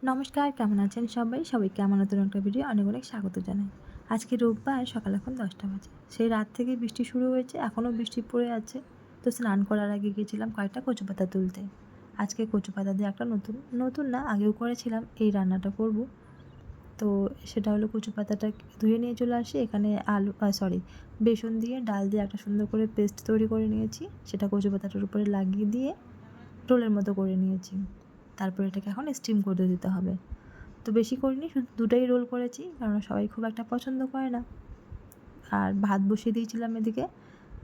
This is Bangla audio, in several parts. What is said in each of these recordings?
নমস্কার, কেমন আছেন সবাই? সবাইকে আমার নতুন একটা ভিডিও অনেক অনেক স্বাগত জানাই। আজকে রোববার, সকাল এখন 10টা বাজে। সেই রাত থেকে বৃষ্টি শুরু হয়েছে, এখনও বৃষ্টি পড়ে আছে। তো স্নান করার আগে গিয়েছিলাম কয়েকটা কচু পাতা তুলতে। আজকে কচু পাতা দিয়ে একটা নতুন নতুন না, আগেও করেছিলাম, এই রান্নাটা করব। তো সেটা হলো কচু পাতাটা ধুয়ে নিয়ে চলে আসি। এখানে বেসন দিয়ে ডাল দিয়ে একটা সুন্দর করে পেস্ট তৈরি করে নিয়েছি। সেটা কচু পাতাটার উপরে লাগিয়ে দিয়ে রোলের মতো করে নিয়েছি। তারপর এটাকে এখন স্টিম করে দিতে হবে। তো বেশি করিনি, শুধু দুটোই রোল করেছি, কারণ সবাই খুব একটা পছন্দ করে না। আর ভাত বসিয়ে দিয়েছিলাম এদিকে,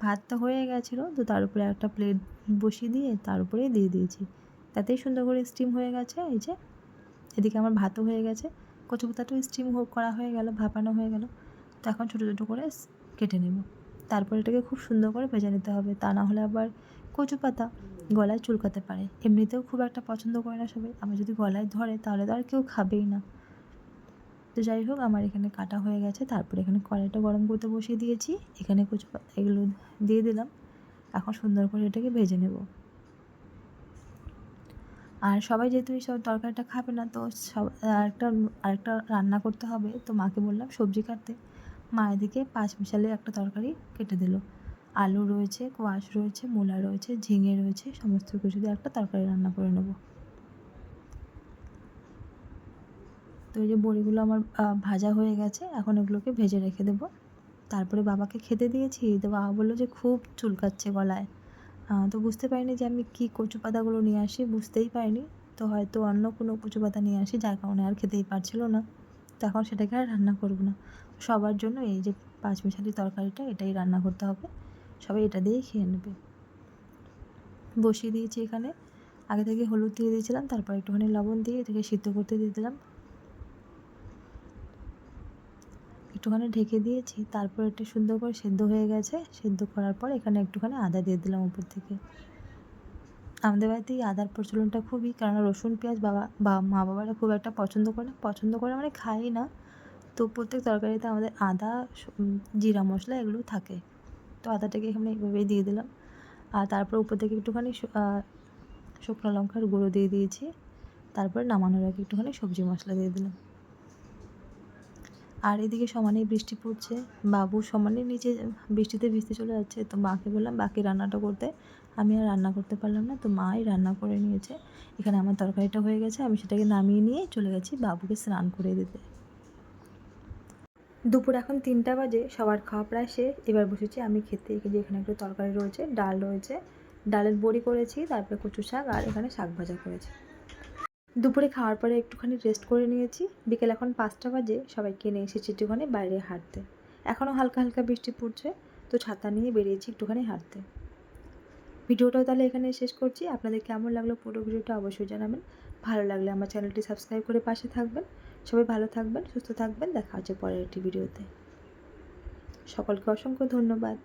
ভাতটা হয়ে গেছিলো, তো তার উপরে একটা প্লেট বসিয়ে দিয়ে তার উপরেই দিয়ে দিয়েছি। তাতেই সুন্দর করে স্টিম হয়ে গেছে। এই যে এদিকে আমার ভাতও হয়ে গেছে, কচু পাতাটাও স্টিম করা হয়ে গেল, ভাপানো হয়ে গেল। তো এখন ছোটো ছোটো করে কেটে নেব। তারপর এটাকে খুব সুন্দর করে ভেজে নিতে হবে, তা না হলে আবার কচু পাতা গলায় চুলকাতে পারে। এমনিতেও খুব একটা পছন্দ করে না সবাই, আবার যদি গলায় ধরে তাহলে তো আর কেউ খাবেই না। তো যাই হোক, আমার এখানে কাটা হয়ে গেছে। তারপরে এখানে কড়াইটা গরম করতে বসিয়ে দিয়েছি, এখানে কচু পাতা এগুলো দিয়ে দিলাম। এখন সুন্দর করে এটাকে ভেজে নেব। আর সবাই যেহেতু এই সব তরকারিটা খাবে না, তো আরেকটা রান্না করতে হবে। তো মাকে বললাম সবজি কাটতে, মা এদিকে 5 মিশালি একটা তরকারি কেটে দিল। আলু রয়েছে, কোয়াশ রয়েছে, মূলা রয়েছে, ঝিঙে রয়েছে, সমস্ত কিছু দিয়ে একটা তরকারি রান্না করে নেব। তো এই যে বড়িগুলো আমার ভাজা হয়ে গেছে, এখন এগুলোকে ভেজে রেখে দেবো। তারপরে বাবাকে খেতে দিয়েছি, তো বাবা বললো যে খুব চুলকাচ্ছে গলায়। তো বুঝতে পারিনি যে আমি কী কচু পাতাগুলো নিয়ে আসি, বুঝতেই পারিনি। তো হয়তো অন্য কোনো কচু পাতা নিয়ে আসি, যার কারণে আর খেতেই পারছিল না। তো এখন সেটাকে আর রান্না করব না। সবার জন্য এই যে পাঁচমিশালি তরকারিটা, এটাই রান্না করতে হবে। সবাই এটা দিয়েই খেয়ে নেবে। বসিয়ে দিয়েছি এখানে, আগে থেকে হলুদ দিয়ে দিয়েছিলাম, তারপর একটুখানি লবণ দিয়ে এটাকে সিদ্ধ করতে দিয়ে দিলাম। একটুখানি ঢেকে দিয়েছি, তারপর একটু সুন্দর করে সেদ্ধ হয়ে গেছে। সেদ্ধ করার পর এখানে একটুখানি আদা দিয়ে দিলাম উপর থেকে। আমাদের বাড়িতে এই আদার প্রচলনটা খুবই, কারণ রসুন পেঁয়াজ মা বাবারা খুব একটা পছন্দ করে মানে খায়ই না। তো প্রত্যেক তরকারিতে আমাদের আদা, জিরা মশলা এগুলো থাকে। তো আদাটাকে এখানে এইভাবেই দিয়ে দিলাম। আর তারপর উপর থেকে একটুখানি শুকনো লঙ্কার গুঁড়ো দিয়ে দিয়েছি। তারপরে নামানোর আগে একটুখানি সবজি মশলা দিয়ে দিলাম। আর এদিকে সমানেই বৃষ্টি পড়ছে, বাবু সমানে নিচে বৃষ্টিতে ভিজতে চলে যাচ্ছে। তো মাকে বললাম বাকি রান্নাটা করতে, আমি আর রান্না করতে পারলাম না, তো মাই রান্না করে নিয়েছে। এখানে আমার তরকারিটা হয়ে গেছে, আমি সেটাকে নামিয়ে নিয়ে চলে গেছি বাবুকে স্নান করে দিতে। দুপুর এখন 3টা বাজে, সবার খাওয়া প্রায় শেষ। এবার বসেছি আমি খেতে। যে এখানে একটু তরকারি রয়েছে, ডাল রয়েছে, ডালের বড়ি করেছি, তারপরে কচু শাক, আর এখানে শাক ভাজা করেছি। দুপুরে খাওয়ার পরে একটুখানি রেস্ট করে নিয়েছি। বিকেল এখন 5টা বাজে, সবাইকে নিয়ে এসেছি একটুখানি বাইরে হাঁটতে। এখনও হালকা হালকা বৃষ্টি পড়ছে, তো ছাতা নিয়ে বেরিয়েছি একটুখানি হাঁটতে। ভিডিওটাও তাহলে এখানে শেষ করছি। আপনাদের কেমন লাগলো পুরো ভিডিওটা অবশ্যই জানাবেন। ভালো লাগলে আমার চ্যানেলটি সাবস্ক্রাইব করে পাশে থাকবেন। সবাই ভালো থাকবেন, সুস্থ থাকবেন। দেখা হচ্ছে পরের একটি ভিডিওতে। সকলকে অসংখ্য ধন্যবাদ।